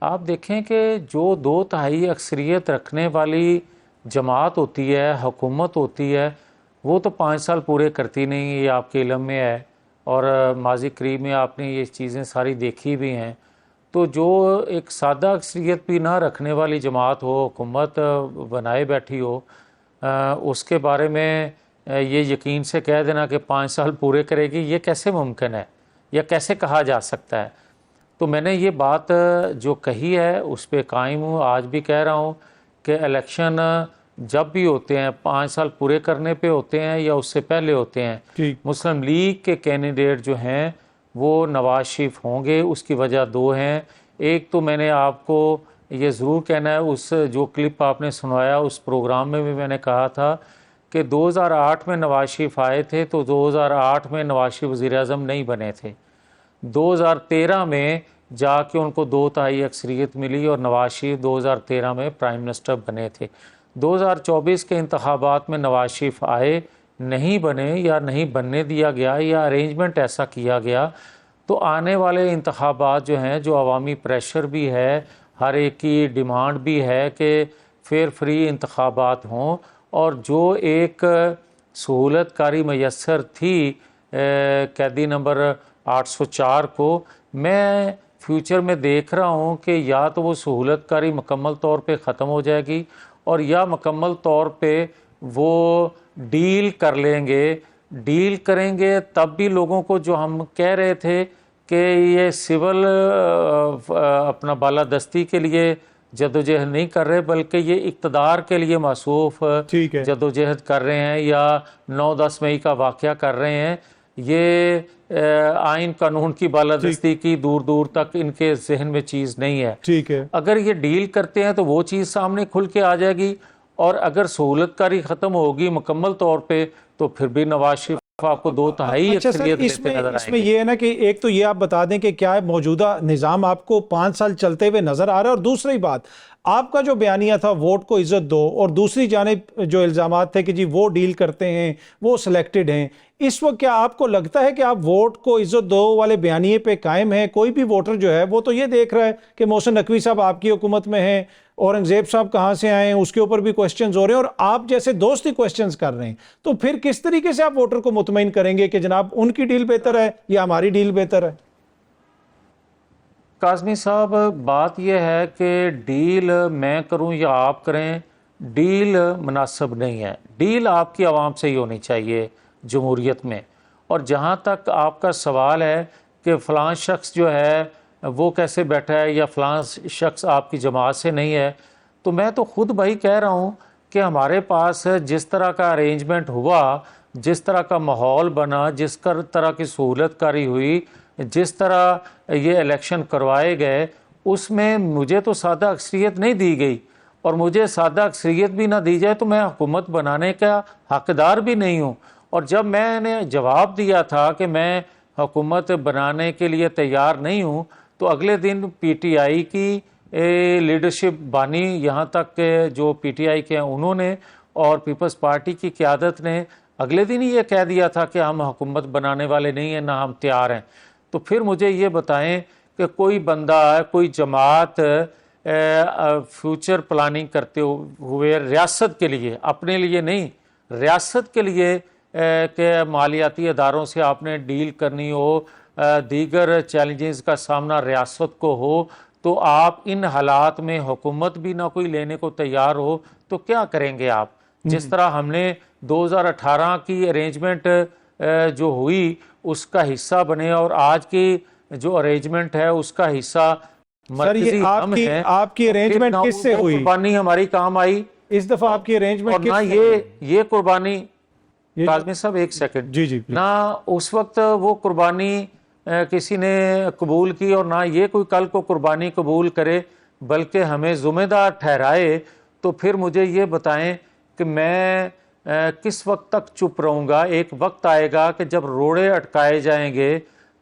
آپ دیکھیں کہ جو 2/3 اکثریت رکھنے والی جماعت ہوتی ہے، حکومت ہوتی ہے، وہ تو 5 سال پورے کرتی نہیں، یہ آپ کے علم میں ہے اور ماضی قریب میں آپ نے یہ چیزیں ساری دیکھی بھی ہیں۔ تو جو ایک سادہ اکثریت بھی نہ رکھنے والی جماعت ہو، حکومت بنائے بیٹھی ہو، اس کے بارے میں یہ یقین سے کہہ دینا کہ 5 سال پورے کرے گی، یہ کیسے ممکن ہے یا کیسے کہا جا سکتا ہے؟ تو میں نے یہ بات جو کہی ہے اس پہ قائم ہوں، آج بھی کہہ رہا ہوں کہ الیکشن جب بھی ہوتے ہیں 5 سال پورے کرنے پہ ہوتے ہیں یا اس سے پہلے ہوتے ہیں، مسلم لیگ کے کینڈیڈیٹ جو ہیں وہ نواز شریف ہوں گے۔ اس کی وجہ 2 ہیں، ایک تو میں نے آپ کو یہ ضرور کہنا ہے، اس جو کلپ آپ نے سنوایا اس پروگرام میں بھی میں نے کہا تھا کہ 2008 میں نواز شریف آئے تھے تو 2008 میں نواز شریف وزیر اعظم نہیں بنے تھے، 2013 میں جا کے ان کو 2/3 اکثریت ملی اور نواز شریف 2013 میں پرائم منسٹر بنے تھے۔ 2024 کے انتخابات میں نواز شریف آئے، نہیں بنے یا نہیں بننے دیا گیا یا ارینجمنٹ ایسا کیا گیا، تو آنے والے انتخابات جو ہیں، جو عوامی پریشر بھی ہے، ہر ایک کی ڈیمانڈ بھی ہے کہ فیئر فری انتخابات ہوں، اور جو ایک سہولت کاری میسر تھی قیدی نمبر 804 کو، میں فیوچر میں دیکھ رہا ہوں کہ یا تو وہ سہولت کاری مکمل طور پہ ختم ہو جائے گی، اور یا مکمل طور پہ وہ ڈیل کر لیں گے، ڈیل کریں گے تب بھی لوگوں کو جو ہم کہہ رہے تھے کہ یہ سول اپنا بالادستی کے لیے جدوجہد نہیں کر رہے بلکہ یہ اقتدار کے لیے موصوف ٹھیک ہے، جدوجہد کر رہے ہیں، یا 9-10 مئی کا واقعہ کر رہے ہیں، یہ آئین قانون کی بالادستی کی دور دور تک ان کے ذہن میں چیز نہیں ہے۔ ٹھیک ہے، اگر یہ ڈیل کرتے ہیں تو وہ چیز سامنے کھل کے آ جائے گی، اور اگر سہولت کاری ختم ہوگی مکمل طور پہ تو پھر بھی نواز شریف آپ کو 2/3 اچھا سر، اکثریت اس لیتے نظر میں آئیں گے۔ یہ ہے نا کہ ایک تو یہ آپ بتا دیں کہ کیا موجودہ نظام آپ کو 5 سال چلتے ہوئے نظر آ رہا ہے، اور دوسری بات آپ کا جو بیانیہ تھا ووٹ کو عزت دو، اور دوسری جانب جو الزامات تھے کہ جی وہ ڈیل کرتے ہیں، وہ سلیکٹڈ ہیں، اس وقت کیا آپ کو لگتا ہے کہ آپ ووٹ کو عزت دو والے بیانیے پہ قائم ہیں؟ کوئی بھی ووٹر جو ہے وہ تو یہ دیکھ رہا ہے کہ محسن نقوی صاحب آپ کی حکومت میں ہیں، اورنگزیب صاحب کہاں سے آئے ہیں، اس کے اوپر بھی کوسچنز ہو رہے ہیں، اور آپ جیسے دوست ہی کوسچنز کر رہے ہیں، تو پھر کس طریقے سے آپ ووٹر کو مطمئن کریں گے کہ جناب ان کی ڈیل بہتر ہے یا ہماری ڈیل بہتر ہے؟ کاظمی صاحب، بات یہ ہے کہ ڈیل میں کروں یا آپ کریں، ڈیل مناسب نہیں ہے، ڈیل آپ کی عوام سے ہی ہونی چاہیے جمہوریت میں۔ اور جہاں تک آپ کا سوال ہے کہ فلاں شخص جو ہے وہ کیسے بیٹھا ہے یا فلاں شخص آپ کی جماعت سے نہیں ہے، تو میں تو خود بھائی کہہ رہا ہوں کہ ہمارے پاس جس طرح کا ارینجمنٹ ہوا، جس طرح کا ماحول بنا، جس طرح کی سہولت کاری ہوئی، جس طرح یہ الیکشن کروائے گئے، اس میں مجھے تو سادہ اکثریت نہیں دی گئی، اور مجھے سادہ اکثریت بھی نہ دی جائے تو میں حکومت بنانے کا حقدار بھی نہیں ہوں۔ اور جب میں نے جواب دیا تھا کہ میں حکومت بنانے کے لیے تیار نہیں ہوں، تو اگلے دن پی ٹی آئی کی لیڈرشپ بانی، یہاں تک کہ جو پی ٹی آئی کے ہیں انہوں نے اور پیپلز پارٹی کی قیادت نے اگلے دن ہی یہ کہہ دیا تھا کہ ہم حکومت بنانے والے نہیں ہیں، نہ ہم تیار ہیں۔ تو پھر مجھے یہ بتائیں کہ کوئی بندہ، کوئی جماعت فیوچر پلاننگ کرتے ہوئے ریاست کے لیے، اپنے لیے نہیں، ریاست کے لیے کہ مالیاتی اداروں سے آپ نے ڈیل کرنی ہو، دیگر چیلنجز کا سامنا ریاست کو ہو، تو آپ ان حالات میں حکومت بھی نہ کوئی لینے کو تیار ہو تو کیا کریں گے آپ؟ جس طرح ہم نے 2018 کی ارینجمنٹ جو ہوئی اس کا حصہ بنے، اور آج کی جو ارینجمنٹ ہے اس کا حصہ مرکزی ہم ہیں۔ آپ کی ارینجمنٹ کس سے ہوئی؟ قربانی ہماری کام آئی اس دفعہ آپ کی ارینجمنٹ اور نہ کس سے؟ یہ قربانی، کاظمی صاحب ایک سیکنڈ، جی جی نہ اس وقت وہ قربانی کسی نے قبول کی اور نہ یہ کوئی کل کو قربانی قبول کرے، بلکہ ہمیں ذمہ دار ٹھہرائے۔ تو پھر مجھے یہ بتائیں کہ میں کس وقت تک چپ رہوں گا؟ ایک وقت آئے گا کہ جب روڑے اٹکائے جائیں گے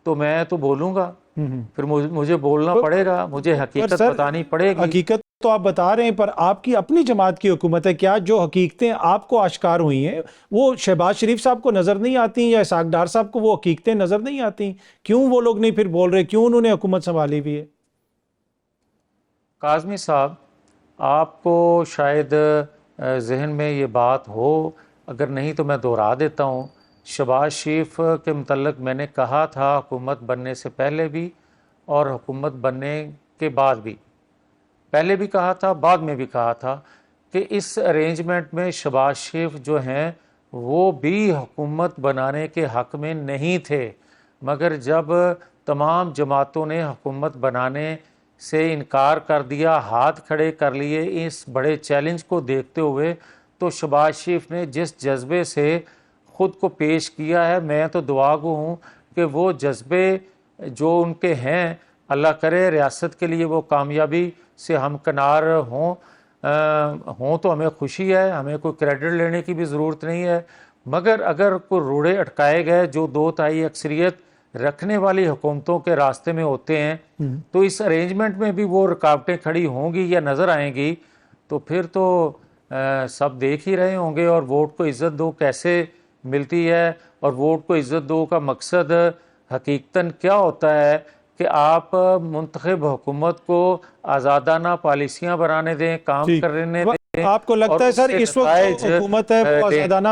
تو میں تو بولوں گا، پھر مجھے بولنا پڑے گا، مجھے حقیقت بتانی پڑے گی۔ حقیقت تو آپ بتا رہے ہیں، پر آپ کی اپنی جماعت کی حکومت ہے، کیا جو حقیقتیں آپ کو آشکار ہوئی ہیں وہ شہباز شریف صاحب کو نظر نہیں آتی، یا اسحاق ڈار صاحب کو وہ حقیقتیں نظر نہیں آتی؟ کیوں وہ لوگ نہیں پھر بول رہے؟ کیوں انہوں نے حکومت سنبھالی ہوئی ہے؟ کاظمی صاحب، آپ کو شاید ذہن میں یہ بات ہو، اگر نہیں تو میں دہرا دیتا ہوں۔ شہباز شریف کے متعلق میں نے کہا تھا حکومت بننے سے پہلے بھی اور حکومت بننے کے بعد بھی، پہلے بھی کہا تھا، بعد میں بھی کہا تھا کہ اس ارینجمنٹ میں شہباز شریف جو ہیں وہ بھی حکومت بنانے کے حق میں نہیں تھے، مگر جب تمام جماعتوں نے حکومت بنانے سے انکار کر دیا، ہاتھ کھڑے کر لیے اس بڑے چیلنج کو دیکھتے ہوئے، تو شہباز شریف نے جس جذبے سے خود کو پیش کیا ہے، میں تو دعا گو ہوں کہ وہ جذبے جو ان کے ہیں اللہ کرے ریاست کے لیے وہ کامیابی سے ہمکنار ہوں تو ہمیں خوشی ہے، ہمیں کوئی کریڈٹ لینے کی بھی ضرورت نہیں ہے، مگر اگر کوئی روڑے اٹکائے گئے جو 2/3 اکثریت رکھنے والی حکومتوں کے راستے میں ہوتے ہیں تو اس ارینجمنٹ میں بھی وہ رکاوٹیں کھڑی ہوں گی یا نظر آئیں گی، تو پھر تو سب دیکھ ہی رہے ہوں گے. اور ووٹ کو عزت دو کیسے ملتی ہے، اور ووٹ کو عزت دو کا مقصد حقیقتاً کیا ہوتا ہے کہ آپ منتخب حکومت کو آزادانہ پالیسیاں بنانے دیں، کام کرنے دیں. آپ کو لگتا ہے سر اس وقت جو حکومت ہے وہ آزادانہ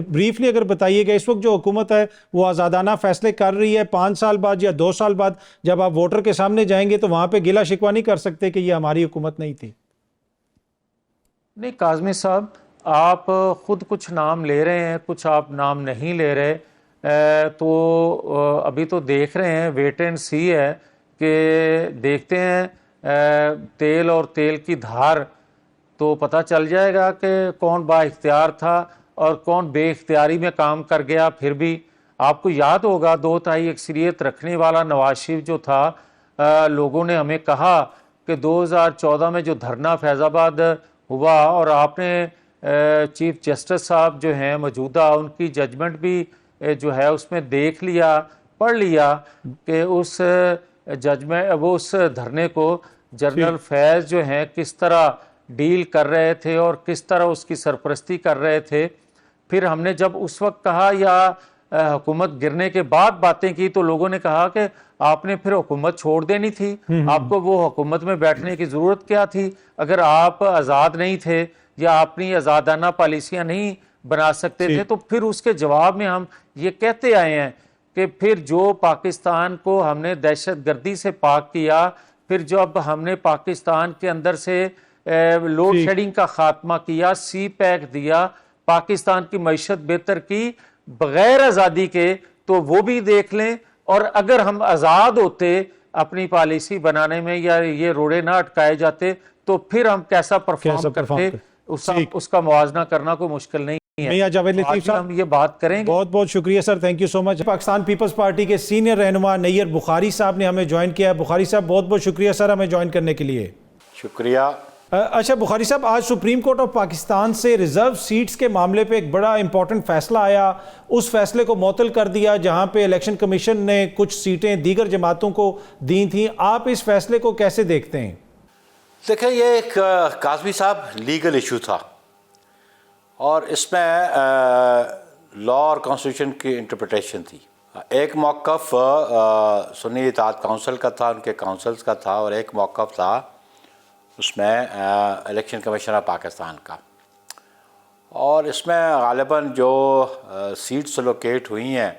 بریفلی اگر بتائیے گا، اس وقت جو حکومت ہے وہ آزادانہ فیصلے کر رہی ہے 5 سال بعد یا 2 سال بعد جب آپ ووٹر کے سامنے جائیں گے تو وہاں پہ گلہ شکوہ نہیں کر سکتے کہ یہ ہماری حکومت نہیں تھی؟ نہیں کاظمی صاحب، آپ خود کچھ نام لے رہے ہیں، کچھ آپ نام نہیں لے رہے، تو ابھی تو دیکھ رہے ہیں، ویٹ اینڈ سی ہے کہ دیکھتے ہیں تیل اور تیل کی دھار، تو پتہ چل جائے گا کہ کون با اختیار تھا اور کون بے اختیاری میں کام کر گیا. پھر بھی آپ کو یاد ہوگا 2/3 اکثریت رکھنے والا نواز شریف جو تھا، لوگوں نے ہمیں کہا کہ 2014 میں جو دھرنا فیض آباد ہوا اور آپ نے چیف جسٹس صاحب جو ہیں موجودہ ان کی ججمنٹ بھی جو ہے اس میں دیکھ لیا، پڑھ لیا کہ اس ججمنٹ وہ اس دھرنے کو جنرل فیض جو ہیں کس طرح ڈیل کر رہے تھے اور کس طرح اس کی سرپرستی کر رہے تھے. پھر ہم نے جب اس وقت کہا یا حکومت گرنے کے بعد باتیں کی تو لوگوں نے کہا کہ آپ نے پھر حکومت چھوڑ دینی تھی، آپ کو وہ حکومت میں بیٹھنے کی ضرورت کیا تھی؟ اگر آپ آزاد نہیں تھے یا اپنی آزادانہ پالیسیاں نہیں بنا سکتے تھے تو پھر اس کے جواب میں ہم یہ کہتے آئے ہیں کہ پھر جو پاکستان کو ہم نے دہشت گردی سے پاک کیا، پھر جب ہم نے پاکستان کے اندر سے لوڈ شیڈنگ کا خاتمہ کیا، سی پیک دیا، پاکستان کی معیشت بہتر کی بغیر آزادی کے، تو وہ بھی دیکھ لیں. اور اگر ہم آزاد ہوتے اپنی پالیسی بنانے میں یا یہ روڑے نہ اٹکائے جاتے تو پھر ہم کیسا پرفارم کرتے، اس کا موازنہ کرنا کوئی مشکل نہیں ہے. میاں جاوید لطیف صاحب ہم یہ بات کریں گے. بہت بہت شکریہ sir, thank you so much. Pakistan Peoples Party کے سینئر رہنما نیئر بخاری صاحب نے ہمیں جوائن کیا ہے. بخاری صاحب بہت بہت شکریہ سر ہمیں جوائن کرنے کے لیے. شکریہ. اچھا بخاری صاحب، آج سپریم کورٹ آف پاکستان سے ریزرو سیٹس کے معاملے پہ ایک بڑا امپورٹنٹ فیصلہ آیا. اس فیصلے کو معطل کر دیا جہاں پہ الیکشن کمیشن نے کچھ سیٹیں دیگر جماعتوں کو دی تھیں. آپ اس فیصلے کو کیسے دیکھتے ہیں؟ دیکھیں، یہ ایک کاظمی صاحب لیگل ایشو تھا اور اس میں لا اور کانسٹیٹیوشن کی انٹرپریٹیشن تھی. ایک موقف سنی اتحاد کونسل کا تھا، ان کے کونسلز کا تھا، اور ایک موقف تھا اس میں الیکشن کمیشن آف پاکستان کا. اور اس میں غالباً جو سیٹس لوکیٹ ہوئی ہیں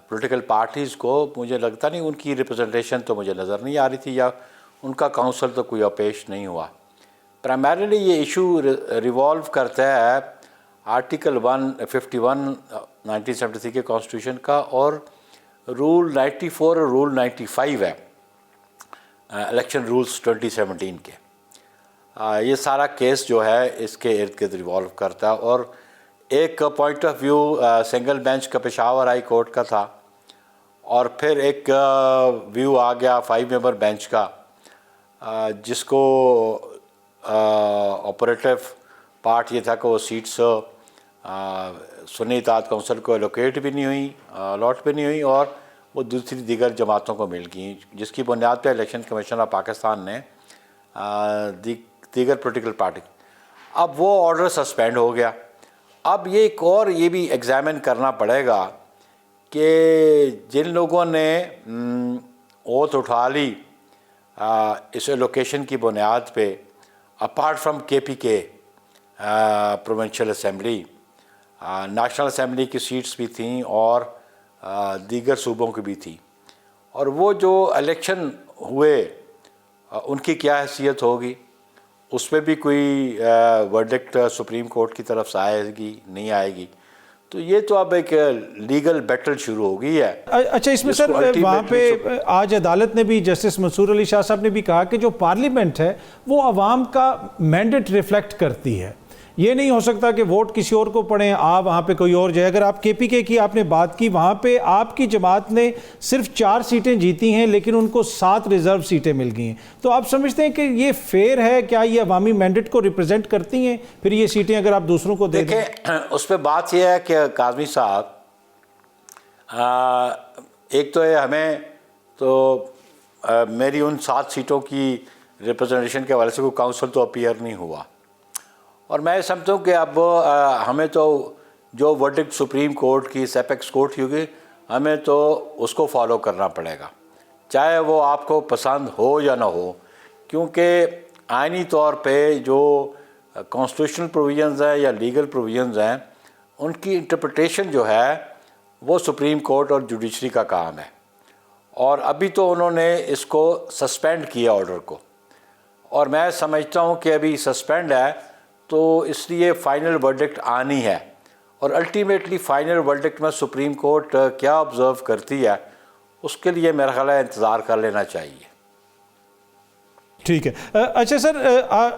پولیٹیکل پارٹیز کو، مجھے لگتا نہیں ان کی ریپرزنٹیشن تو مجھے نظر نہیں آ رہی تھی، یا ان کا کونسل تو کوئی پیش نہیں ہوا. پرائمریلی یہ ایشو ریوالو کرتا ہے آرٹیکل 151 1973 کے کانسٹیٹیوشن کا اور رول 94 اور رول 95 ہے الیکشن رولز 2017 کے. یہ سارا کیس جو ہے اس کے ارد گرد ریوالو کرتا ہے. اور ایک point of view single bench کا پشاور ہائی کورٹ کا تھا، اور پھر ایک ویو آ گیا 5 ممبر بینچ کا، جس کو آپریٹو پارٹ یہ تھا کہ وہ سیٹس سنی اتحاد کونسل کو الوکیٹ بھی نہیں ہوئی، الاٹ بھی نہیں ہوئی، اور وہ دوسری دیگر جماعتوں کو مل گئیں، جس کی بنیاد پہ الیکشن کمیشن آف پاکستان نے دیگر پولیٹیکل پارٹی. اب وہ آرڈر سسپینڈ ہو گیا. اب یہ ایک اور یہ بھی ایگزامن کرنا پڑے گا کہ جن لوگوں نے اوتھ اٹھا لی اس ایلوکیشن کی بنیاد پہ، اپارٹ فرام کے پی کے پروونشل اسمبلی، نیشنل اسمبلی کی سیٹس بھی تھیں اور دیگر صوبوں کی بھی تھی، اور وہ جو الیکشن ہوئے ان کی کیا حیثیت ہوگی، اس میں بھی کوئی ورڈکٹ سپریم کورٹ کی طرف سے آئے گی نہیں آئے گی. تو یہ تو اب ایک لیگل بیٹل شروع ہو گئی ہے. اچھا، اس میں سر وہاں پہ آج عدالت نے بھی، جسٹس منصور علی شاہ صاحب نے بھی کہا کہ جو پارلیمنٹ ہے وہ عوام کا مینڈیٹ ریفلیکٹ کرتی ہے، یہ نہیں ہو سکتا کہ ووٹ کسی اور کو پڑیں، آپ وہاں پہ کوئی اور جائے. اگر آپ کے پی کے کی آپ نے بات کی، وہاں پہ آپ کی جماعت نے صرف 4 سیٹیں جیتی ہیں لیکن ان کو 7 ریزرو سیٹیں مل گئی ہیں. تو آپ سمجھتے ہیں کہ یہ فیئر ہے؟ کیا یہ عوامی مینڈیٹ کو ریپرزینٹ کرتی ہیں پھر یہ سیٹیں اگر آپ دوسروں کو دے دیں؟ دیکھیں اس پہ بات یہ ہے کہ کاظمی صاحب، ایک تو ہے ہمیں تو میری ان 7 سیٹوں کی ریپرزنٹیشن کے حوالے سے کوئی کاؤنسل تو اپیئر نہیں ہوا، اور میں سمجھتا ہوں کہ اب ہمیں تو جو ورڈکٹ سپریم کورٹ کی سیپیکس کورٹ کی ہوگی ہمیں تو اس کو فالو کرنا پڑے گا، چاہے وہ آپ کو پسند ہو یا نہ ہو، کیونکہ آئینی طور پہ جو کانسٹیٹیوشنل پروویژنز ہیں یا لیگل پروویژنز ہیں ان کی انٹرپریٹیشن جو ہے وہ سپریم کورٹ اور جوڈیشری کا کام ہے. اور ابھی تو انہوں نے اس کو سسپینڈ کیا آرڈر کو، اور میں سمجھتا ہوں کہ ابھی سسپینڈ ہے تو اس لیے فائنل ورڈکٹ آنی ہے، اور الٹیمیٹلی فائنل ورڈکٹ میں سپریم کورٹ کیا آبزرو کرتی ہے اس کے لیے میرا خیال ہے انتظار کر لینا چاہیے. ٹھیک ہے. اچھا سر،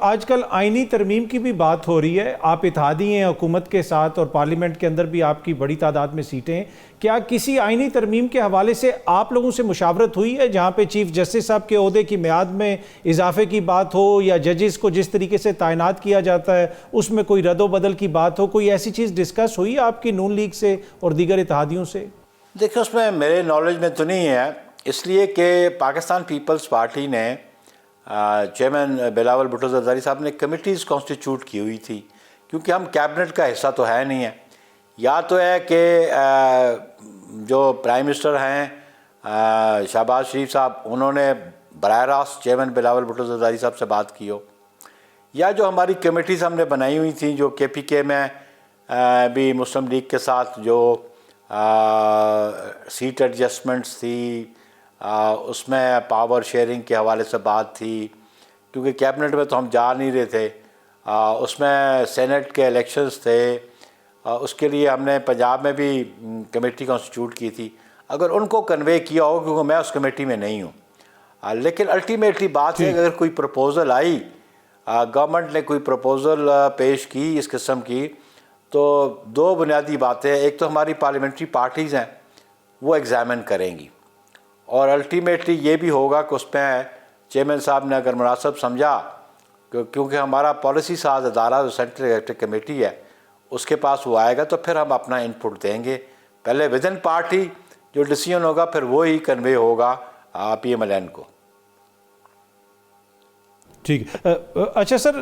آج کل آئینی ترمیم کی بھی بات ہو رہی ہے، آپ اتحادی ہیں حکومت کے ساتھ اور پارلیمنٹ کے اندر بھی آپ کی بڑی تعداد میں سیٹیں ہیں. کیا کسی آئینی ترمیم کے حوالے سے آپ لوگوں سے مشاورت ہوئی ہے جہاں پہ چیف جسٹس صاحب کے عہدے کی میعاد میں اضافے کی بات ہو، یا ججز کو جس طریقے سے تعینات کیا جاتا ہے اس میں کوئی رد و بدل کی بات ہو؟ کوئی ایسی چیز ڈسکس ہوئی آپ کی نون لیگ سے اور دیگر اتحادیوں سے؟ دیکھیں اس میں میرے نالج میں تو نہیں ہے، اس لیے کہ پاکستان پیپلز پارٹی نے چیئرمین بلاول بھٹو زرداری صاحب نے کمیٹیز کانسٹیچیوٹ کی ہوئی تھی، کیونکہ ہم کیبنٹ کا حصہ تو ہے نہیں ہے. یا تو ہے کہ جو پرائم منسٹر ہیں شہباز شریف صاحب، انہوں نے براہ راست چیئرمین بلاول بھٹو زرداری صاحب سے بات کی ہو، یا جو ہماری کمیٹیز ہم نے بنائی ہوئی تھیں جو کے پی کے میں بھی مسلم لیگ کے ساتھ جو سیٹ ایڈجسٹمنٹس تھی، اس میں پاور شیئرنگ کے حوالے سے بات تھی، کیونکہ کیبنٹ میں تو ہم جا نہیں رہے تھے. اس میں سینٹ کے الیکشنز تھے، اس کے لیے ہم نے پنجاب میں بھی کمیٹی کانسٹیچیوٹ کی تھی. اگر ان کو کنوے کیا ہو، کیونکہ میں اس کمیٹی میں نہیں ہوں، لیکن الٹیمیٹلی بات ہے کہ اگر کوئی پروپوزل آئی، گورنمنٹ نے کوئی پروپوزل پیش کی اس قسم کی، تو 2 بنیادی باتیں، ایک تو ہماری پارلیمنٹری پارٹیز ہیں وہ ایگزامن کریں گی، اور الٹیمیٹلی یہ بھی ہوگا کہ اس میں چیئرمین صاحب نے اگر مناسب سمجھا، کیونکہ ہمارا پالیسی ساز ادارہ جو سینٹرل ایگزیکٹو کمیٹی ہے اس کے پاس وہ آئے گا تو پھر ہم اپنا انپٹ دیں گے. پہلے ود ان پارٹی جو ڈیسیژن ہوگا پھر وہی کنوے ہوگا پی ایم ایل این کو. ٹھیک ہے. اچھا سر،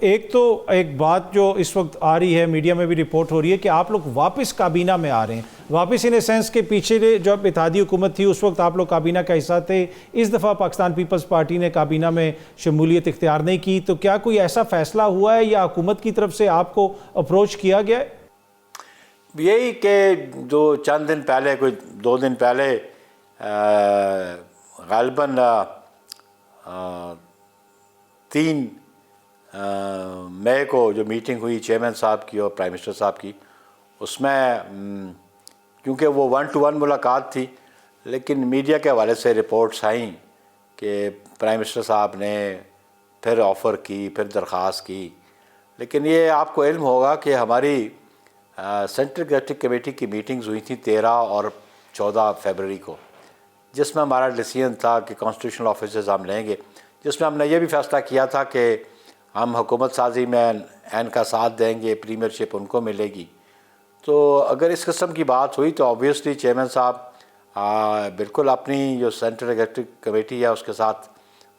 ایک بات جو اس وقت آ رہی ہے، میڈیا میں بھی رپورٹ ہو رہی ہے کہ آپ لوگ واپس کابینہ میں آ رہے ہیں. واپس ان اے سینس کے پیچھے جب اتحادی حکومت تھی اس وقت آپ لوگ کابینہ کا حصہ تھے، اس دفعہ پاکستان پیپلز پارٹی نے کابینہ میں شمولیت اختیار نہیں کی، تو کیا کوئی ایسا فیصلہ ہوا ہے یا حکومت کی طرف سے آپ کو اپروچ کیا گیا ہے؟ یہی کہ جو چند دن پہلے، کوئی 2 دن پہلے غالباً 3 مئی کو جو میٹنگ ہوئی چیئرمین صاحب کی اور پرائم منسٹر صاحب کی، اس میں کیونکہ وہ 1-to-1 ملاقات تھی، لیکن میڈیا کے حوالے سے رپورٹس آئیں کہ پرائم منسٹر صاحب نے پھر آفر کی، پھر درخواست کی. لیکن یہ آپ کو علم ہوگا کہ ہماری سینٹرل ایگزیکٹو کمیٹی کی میٹنگز ہوئی تھیں 13 اور 14 فیبروری کو، جس میں ہمارا ڈیسیژن تھا کہ کانسٹیٹیوشنل آفیسرز ہم لیں گے، جس میں ہم نے یہ بھی فیصلہ کیا تھا کہ ہم حکومت سازی میں عین کا ساتھ دیں گے، پریمیئر شپ ان کو ملے گی. تو اگر اس قسم کی بات ہوئی تو آبویسلی چیئرمین صاحب بالکل اپنی جو سینٹرل ایگزیکٹو کمیٹی ہے اس کے ساتھ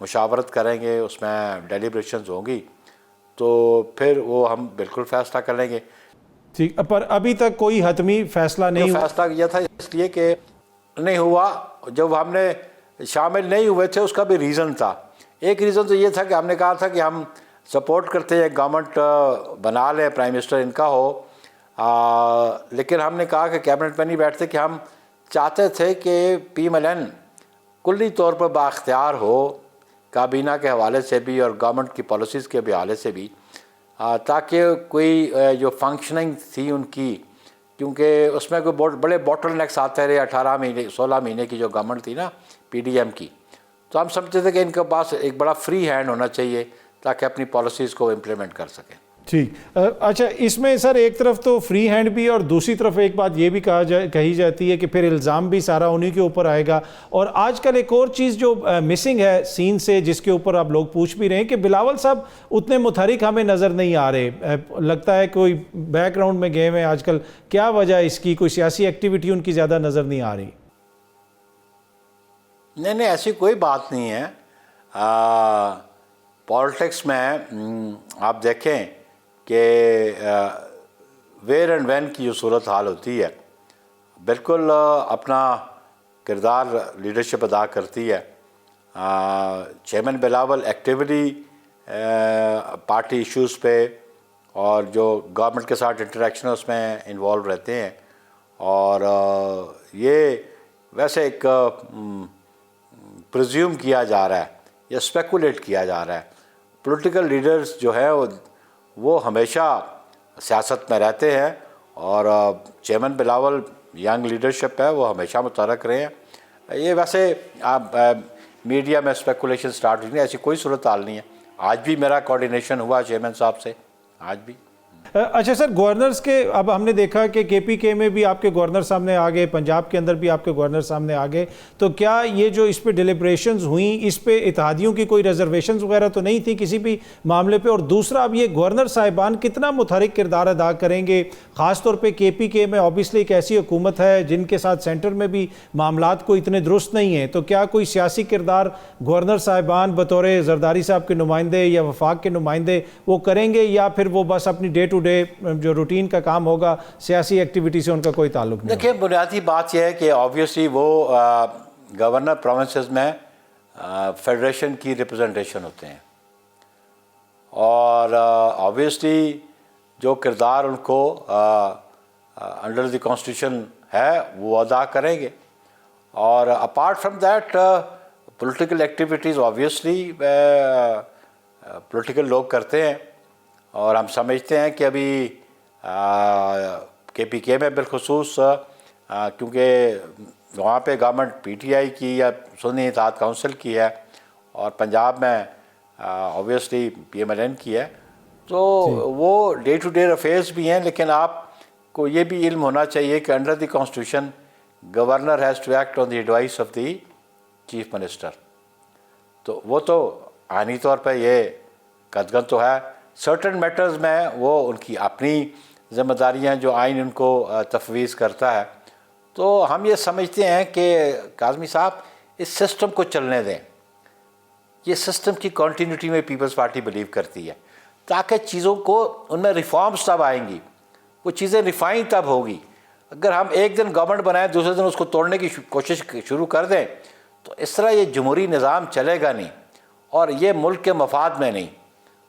مشاورت کریں گے، اس میں ڈیلیبریشنز ہوں گی، تو پھر وہ ہم بالکل فیصلہ کر لیں گے. ٹھیک، پر ابھی تک کوئی حتمی فیصلہ نہیں ہوا؟ فیصلہ کیا تھا اس لیے کہ نہیں ہوا، جب ہم نے شامل نہیں ہوئے تھے اس کا بھی ریزن تھا. ایک ریزن تو یہ تھا کہ ہم نے کہا تھا کہ ہم سپورٹ کرتے ہیں گورنمنٹ بنا لیں، پرائم منسٹر ان کا ہو، لیکن ہم نے کہا کہ کیبنٹ میں نہیں بیٹھتے کہ ہم چاہتے تھے کہ پی ایم ایل این کلی طور پر بااختیار ہو کابینہ کے حوالے سے بھی اور گورنمنٹ کی پالیسیز کے بھی حوالے سے بھی، تاکہ کوئی جو فنکشننگ تھی ان کی، کیونکہ اس میں کوئی بڑے باٹل نیکس آتے رہے 18 مہینے 16 مہینے کی جو گورنمنٹ تھی نا پی ڈی ایم کی، تو ہم سمجھتے تھے کہ ان کے پاس ایک بڑا فری ہینڈ ہونا چاہیے تاکہ اپنی پالیسیز کو امپلیمنٹ کر سکیں. ٹھیک. اچھا, اس میں سر ایک طرف تو فری ہینڈ بھی اور دوسری طرف ایک بات یہ بھی کہی جاتی ہے کہ پھر الزام بھی سارا انہی کے اوپر آئے گا. اور آج کل ایک اور چیز جو مسنگ ہے سین سے, جس کے اوپر آپ لوگ پوچھ بھی رہے ہیں کہ بلاول صاحب اتنے متحرک ہمیں نظر نہیں آ رہے, لگتا ہے کوئی بیک گراؤنڈ میں گئے ہیں آج کل. کیا وجہ ہے اس کی؟ کوئی سیاسی ایکٹیویٹی ان کی زیادہ نظر نہیں آ رہی؟ نہیں, ایسی کوئی بات نہیں ہے. پالیٹکس میں آپ دیکھیں کہ ویر اینڈ وین کی جو صورت حال ہوتی ہے, بالکل اپنا کردار لیڈرشپ ادا کرتی ہے. Chairman Bilawal actually party issues پہ اور جو گورنمنٹ کے ساتھ انٹریکشن اس میں انوالو رہتے ہیں. اور یہ ویسے ایک پرزیوم کیا جا رہا ہے یا اسپیکولیٹ کیا جا رہا ہے. پولیٹیکل لیڈرز جو ہے وہ ہمیشہ سیاست میں رہتے ہیں, اور چیئرمین بلاول ینگ لیڈرشپ ہے, وہ ہمیشہ متحرک رہے ہیں. یہ ویسے آپ میڈیا میں اسپیکولیشن سٹارٹ ہوئی, ایسی کوئی صورتحال نہیں ہے. آج بھی میرا کوارڈینیشن ہوا چیئرمین صاحب سے, آج بھی. اچھا سر, گورنرز کے اب ہم نے دیکھا کہ کے پی کے میں بھی آپ کے گورنر سامنے آ گئے, پنجاب کے اندر بھی آپ کے گورنر سامنے آ گئے, تو کیا یہ جو اس پہ ڈیلیبریشنز ہوئیں, اس پہ اتحادیوں کی کوئی ریزرویشنز وغیرہ تو نہیں تھی کسی بھی معاملے پہ؟ اور دوسرا, اب یہ گورنر صاحبان کتنا متحرک کردار ادا کریں گے, خاص طور پہ کے پی کے میں اوبیسلی ایک ایسی حکومت ہے جن کے ساتھ سینٹر میں بھی معاملات کو اتنے درست نہیں ہیں, تو کیا کوئی سیاسی کردار گورنر صاحبان بطور زرداری صاحب کے نمائندے یا وفاق کے نمائندے وہ کریں گے, یا پھر وہ بس اپنی ڈے ٹو ڈے جو روٹین کا کام ہوگا, سیاسی ایکٹیویٹی سے ان کا کوئی تعلق نہیں؟ دیکھیں, بنیادی بات یہ ہے کہ آبویسلی وہ گورنر پروونسز میں فیڈریشن کی ریپرزنٹیشن ہوتے ہیں, اور آبویسلی جو کردار ان کو انڈر دی کانسٹیٹیوشن ہے وہ ادا کریں گے. اور apart from that political activities obviously political لوگ کرتے ہیں, اور ہم سمجھتے ہیں کہ ابھی کے پی کے میں بالخصوص کیونکہ وہاں پہ گورنمنٹ پی ٹی آئی کی یا سنی اتحاد کونسل کی ہے, اور پنجاب میں آبویسلی پی ایم ایل این کی ہے, تو وہ ڈے ٹو ڈے افیئرس بھی ہیں. لیکن آپ کو یہ بھی علم ہونا چاہیے کہ under the constitution governor has to act on the advice of the chief minister. تو وہ تو آئینی طور پہ یہ قدغن تو ہے. سرٹن میٹرز میں وہ ان کی اپنی ذمہ داریاں جو آئین ان کو تفویض کرتا ہے. تو ہم یہ سمجھتے ہیں کہ کاظمی صاحب اس سسٹم کو چلنے دیں. یہ سسٹم کی کنٹینیوٹی میں پیپلز پارٹی بلیو کرتی ہے, تاکہ چیزوں کو ان میں ریفارمز تب آئیں گی, وہ چیزیں ریفائن تب ہوگی. اگر ہم ایک دن گورنمنٹ بنائیں دوسرے دن اس کو توڑنے کی کوشش شروع کر دیں, تو اس طرح یہ جمہوری نظام چلے گا نہیں, اور یہ ملک کے مفاد میں نہیں.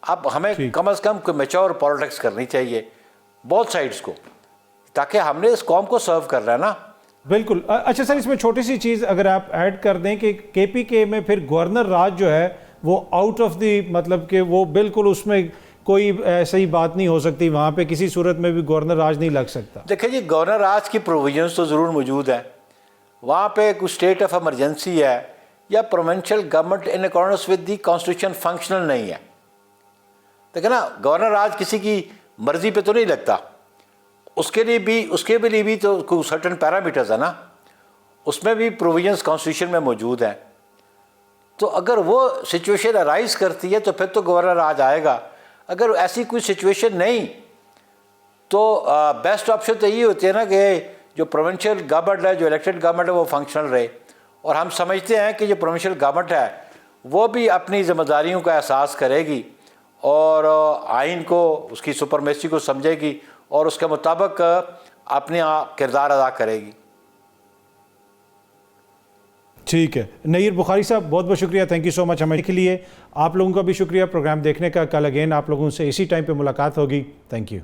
اب ہمیں کم از کم کوئی میچور پالیٹکس کرنی چاہیے بہت سائڈز کو, تاکہ ہم نے اس قوم کو سرو کرنا ہے نا. بالکل. اچھا سر, اس میں چھوٹی سی چیز اگر آپ ایڈ کر دیں کہ کے پی کے میں پھر گورنر راج جو ہے وہ آؤٹ آف دی, مطلب کہ وہ بالکل اس میں کوئی ایسی بات نہیں ہو سکتی, وہاں پہ کسی صورت میں بھی گورنر راج نہیں لگ سکتا. دیکھیں جی, گورنر راج کی پروویژنس تو ضرور موجود ہیں. وہاں پہ کوئی اسٹیٹ آف ایمرجنسی ہے یا provincial government in accordance with the constitution functional نہیں ہے. دیکھیں نا, گورنر راج کسی کی مرضی پہ تو نہیں لگتا, اس کے لیے بھی تو کوئی سرٹن پیرامیٹرز ہے نا, اس میں بھی پروویژنس کانسٹیٹیوشن میں موجود ہیں. تو اگر وہ سچویشن ارائز کرتی ہے تو پھر تو گورنر راج آئے گا. اگر ایسی کوئی سچویشن نہیں تو بیسٹ آپشن تو یہی ہوتی ہے نا کہ جو پروونشل گورنمنٹ ہے, جو الیکٹڈ گورنمنٹ ہے, وہ فنکشنل رہے. اور ہم سمجھتے ہیں کہ جو پروونشل گورنمنٹ ہے وہ بھی اپنی ذمہ داریوں کا احساس کرے گی, اور آئین کو, اس کی سپرمیسی کو سمجھے گی, اور اس کے مطابق اپنے کردار ادا کرے گی. ٹھیک ہے. نیر بخاری صاحب, بہت بہت شکریہ, تھینک یو سو مچ ہمیں کے لیے. آپ لوگوں کا بھی شکریہ پروگرام دیکھنے کا. کل اگین آپ لوگوں سے اسی ٹائم پہ ملاقات ہوگی. Thank you.